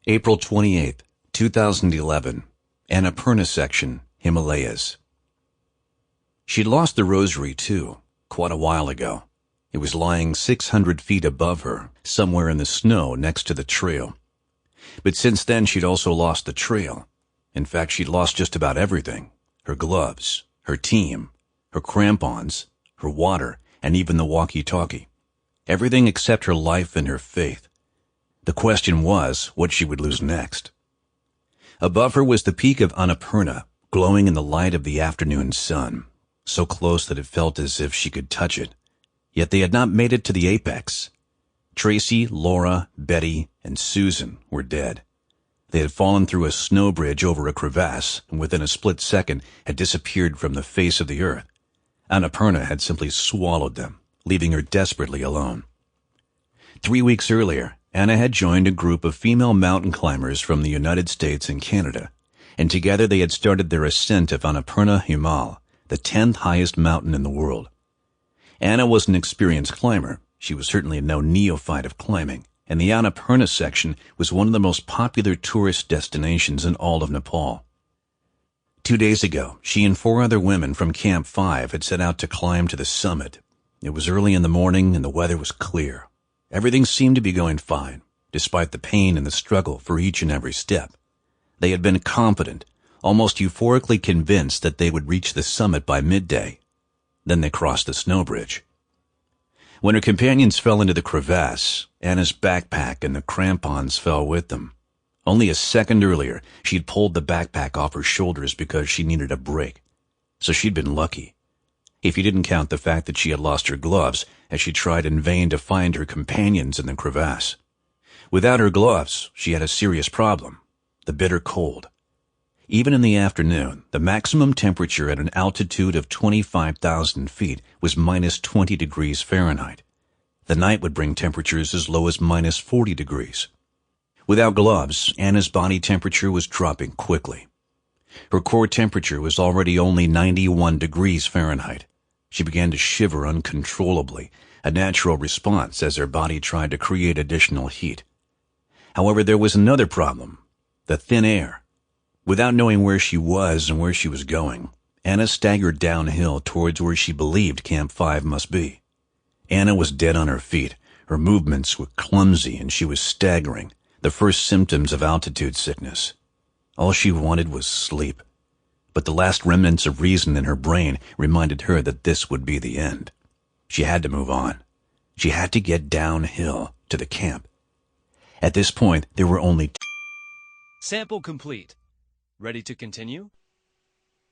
April 28th, 2011, Annapurna section, Himalayas. She'd lost the rosary, too, quite a while ago. It was lying 600 feet above her, somewhere in the snow next to the trail. But since then, she'd also lost the trail. In fact, she'd lost just about everything. Her gloves, her team, her crampons, her water, and even the walkie-talkie. Everything except her life and her faith. The question was what she would lose next. Above her was the peak of Annapurna, glowing in the light of the afternoon sun, so close that it felt as if she could touch it. Yet they had not made it to the apex. Tracy, Laura, Betty, and Susan were dead. They had fallen through a snow bridge over a crevasse, and within a split second had disappeared from the face of the earth. Annapurna had simply swallowed them, leaving her desperately alone. 3 weeks earlier, Anna had joined a group of female mountain climbers from the United States and Canada, and together they had started their ascent of Annapurna Himal, the 10th highest mountain in the world. Anna was an experienced climber. She was certainly no neophyte of climbing, and the Annapurna section was one of the most popular tourist destinations in all of Nepal. 2 days ago, she and 4 other women from Camp 5 had set out to climb to the summit. It was early in the morning and the weather was clear. Everything seemed to be going fine, despite the pain and the struggle for each and every step. They had been confident, almost euphorically convinced that they would reach the summit by midday. Then they crossed the snow bridge. When her companions fell into the crevasse, Anna's backpack and the crampons fell with them. Only a second earlier, she'd pulled the backpack off her shoulders because she needed a break. So she'd been lucky. If you didn't count the fact that she had lost her gloves as she tried in vain to find her companions in the crevasse. Without her gloves, she had a serious problem: the bitter cold. Even in the afternoon, the maximum temperature at an altitude of 25,000 feet was minus 20 degrees Fahrenheit. The night would bring temperatures as low as minus 40 degrees. Without gloves, Anna's body temperature was dropping quickly. Her core temperature was already only 91 degrees Fahrenheit. She began to shiver uncontrollably, a natural response as her body tried to create additional heat. However, there was another problem: the thin air. Without knowing where she was and where she was going, Anna staggered downhill towards where she believed Camp 5 must be. Anna was dead on her feet. Her movements were clumsy and she was staggering, the first symptoms of altitude sickness. All she wanted was sleep. But the last remnants of reason in her brain reminded her that this would be the end. She had to move on. She had to get downhill to the camp. At this point, there were only Sample complete. Ready to continue?